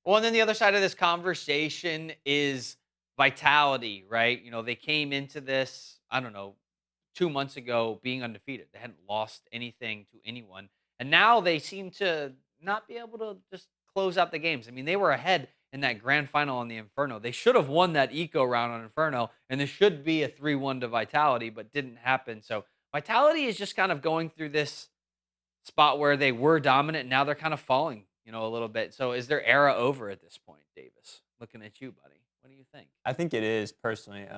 Well, and then the other side of this conversation is vitality, right? They came into this, I don't know, 2 months ago being undefeated. They hadn't lost anything to anyone. And now they seem to not be able to just close out the games. I mean, they were ahead in that grand final on the Inferno. They should have won that eco round on Inferno, and this should be a 3-1 to Vitality, but didn't happen. So Vitality is just kind of going through this spot where they were dominant. Now they're kind of falling, a little bit. So is their era over at this point, Davis? Looking at you, buddy. What do you think? I think it is personally.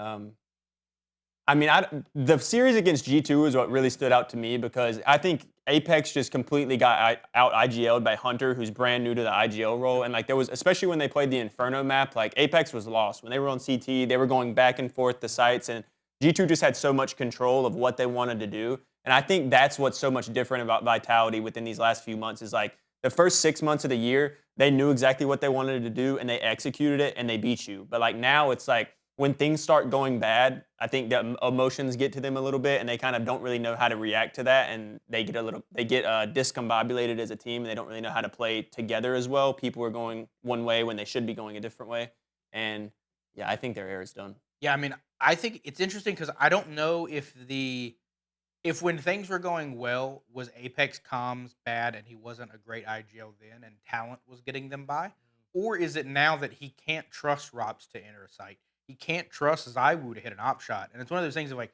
I mean, the series against G2 is what really stood out to me because I think Apex just completely got out IGL'd by Hunter, who's brand new to the IGL role. And like there was, especially when they played the Inferno map, like Apex was lost. When they were on CT, they were going back and forth the sites, and G2 just had so much control of what they wanted to do. And I think that's what's so much different about Vitality within these last few months is like the first 6 months of the year, they knew exactly what they wanted to do and they executed it and they beat you. But like now it's like, when things start going bad, I think that emotions get to them a little bit, and they kind of don't really know how to react to that, and they get discombobulated as a team, and they don't really know how to play together as well. People are going one way when they should be going a different way, and yeah, I think their era is done. Yeah, I mean, I think it's interesting because I don't know if when things were going well, was Apex comms bad and he wasn't a great IGL then and talent was getting them by? Or is it now that he can't trust Rops to enter a site? He can't trust ZywOo to hit an op shot. And it's one of those things of like,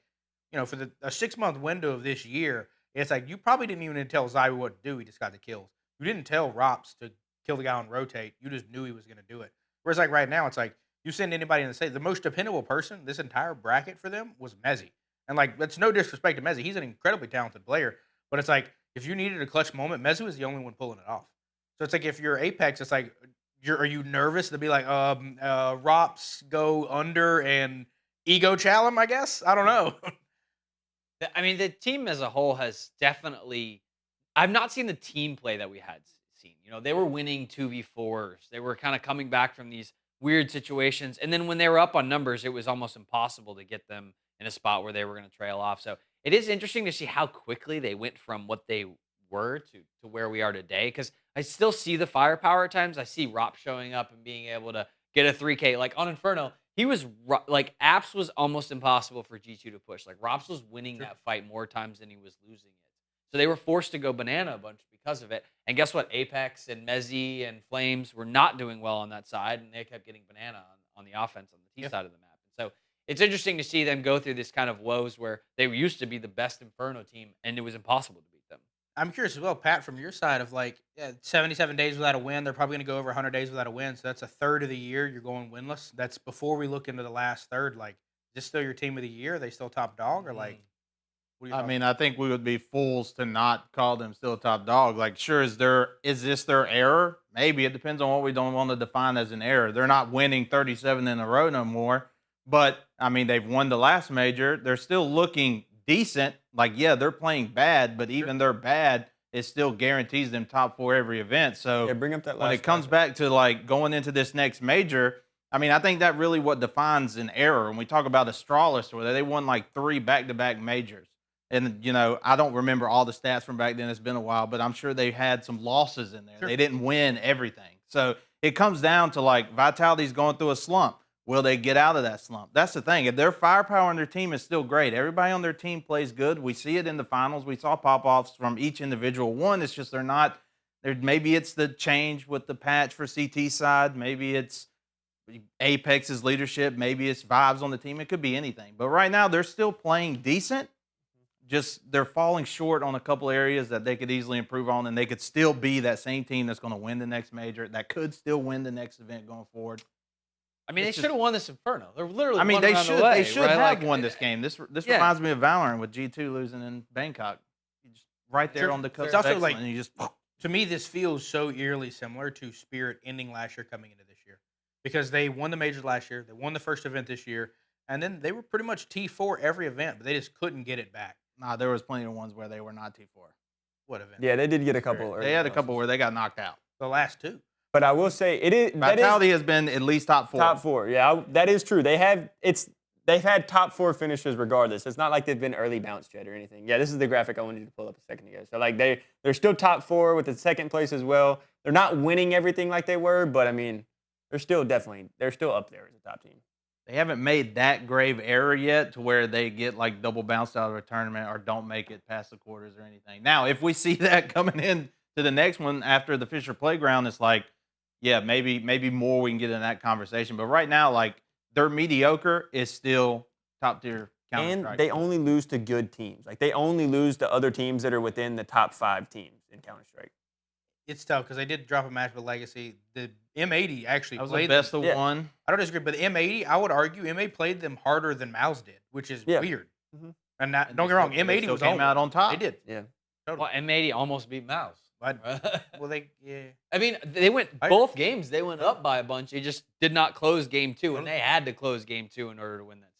for a 6 month window of this year, it's like you probably didn't even tell ZywOo what to do. He just got the kills. You didn't tell Rops to kill the guy on rotate. You just knew he was going to do it. Whereas like right now, it's like you send anybody in the state, the most dependable person this entire bracket for them was Mezzy. And like that's no disrespect to Mezzy. He's an incredibly talented player. But it's like if you needed a clutch moment, Mezzy was the only one pulling it off. So it's like if you're Apex, it's like are you nervous to be like, Rops go under and ego challenge? I guess I don't know. I mean, the team as a whole has definitely. I've not seen the team play that we had seen. They were winning 2v4s. They were kind of coming back from these weird situations. And then when they were up on numbers, it was almost impossible to get them in a spot where they were going to trail off. So it is interesting to see how quickly they went from what they were to where we are today. Because I still see the firepower at times. I see Rop showing up and being able to get a 3K. Like on Inferno, he was like Apps was almost impossible for G2 to push. Like Rops was winning that fight more times than he was losing it. So they were forced to go banana a bunch because of it. And guess what? Apex and Mezzy and Flames were not doing well on that side, and they kept getting banana on the offense on the T side of the map. And so it's interesting to see them go through this kind of woes where they used to be the best Inferno team, and it was impossible to beat them. I'm curious as well, Pat, from your side of like 77 days without a win. They're probably going to go over 100 days without a win. So that's a third of the year you're going winless. That's before we look into the last third. Like, is this still your team of the year? Are they still top dog or like? What are your I thoughts? mean, I think we would be fools to not call them still top dog. Like, sure, is this their error? Maybe it depends on what we don't want to define as an error. They're not winning 37 in a row no more. But I mean, they've won the last major. They're still looking decent. Like, yeah, they're playing bad, but even their bad, it still guarantees them top 4 every event. So Yeah, bring up that when last it comes back to like going into this next major, I mean, I think that really what defines an error. When we talk about Astralis, where they won like 3 back-to-back majors. And, I don't remember all the stats from back then. It's been a while, but I'm sure they had some losses in there. Sure. They didn't win everything. So it comes down to like Vitality's going through a slump. Will they get out of that slump? That's the thing. If their firepower on their team is still great, everybody on their team plays good. We see it in the finals. We saw pop-offs from each individual one. It's just they're not there. Maybe it's the change with the patch for CT side. Maybe it's Apex's leadership. Maybe it's vibes on the team. It could be anything. But right now, they're still playing decent. Just they're falling short on a couple areas that they could easily improve on, and they could still be that same team that's going to win the next major, that could still win the next event going forward. I mean, It's they just- should have won this Inferno. They're literally. I mean, one they round should away, they should right? have Like, won this game. This yeah. reminds me of Valorant with G2 losing in Bangkok. You just right there Sure. on the coast It's of also excellence, like and you just to me, this feels so eerily similar to Spirit ending last year, coming into this year, because they won the majors last year, they won the first event this year, and then they were pretty much T4 every event, but they just couldn't get it back. nah. There was plenty of ones where they were not T4. What event? Yeah, they did get a couple. They had a couple where they got knocked out. The last 2. But I will say Vitality has been at least top 4. top 4. Yeah, that is true. They've had top 4 finishes regardless. It's not like they've been early bounce jet or anything. Yeah, this is the graphic I wanted you to pull up a second ago. So like they're still top 4 with the second place as well. they're not winning everything like they were, but I mean, they're still up there as a top team. They haven't made that grave error yet to where they get like double bounced out of a tournament or don't make it past the quarters or anything. Now, if we see that coming in to the next one after the Fisher Playground, it's like, yeah, maybe more we can get in that conversation. But right now, like their mediocre is still top tier. And they only lose to good teams. Like they only lose to other teams that are within the top 5 teams in Counter-Strike. It's tough because they did drop a match with Legacy. The M80 actually That was played the best them. of one. I don't disagree, but the M80, I would argue, M80 played them harder than Mouse did, which is weird. Mhm. And And don't they get me wrong, still- they M80 still was came out on top. They did. Yeah. Totally. Well, M80 almost beat Mouse. Well, yeah. I mean, they went both games. They went up by a bunch. They just did not close game 2, and they had to close game 2 in order to win that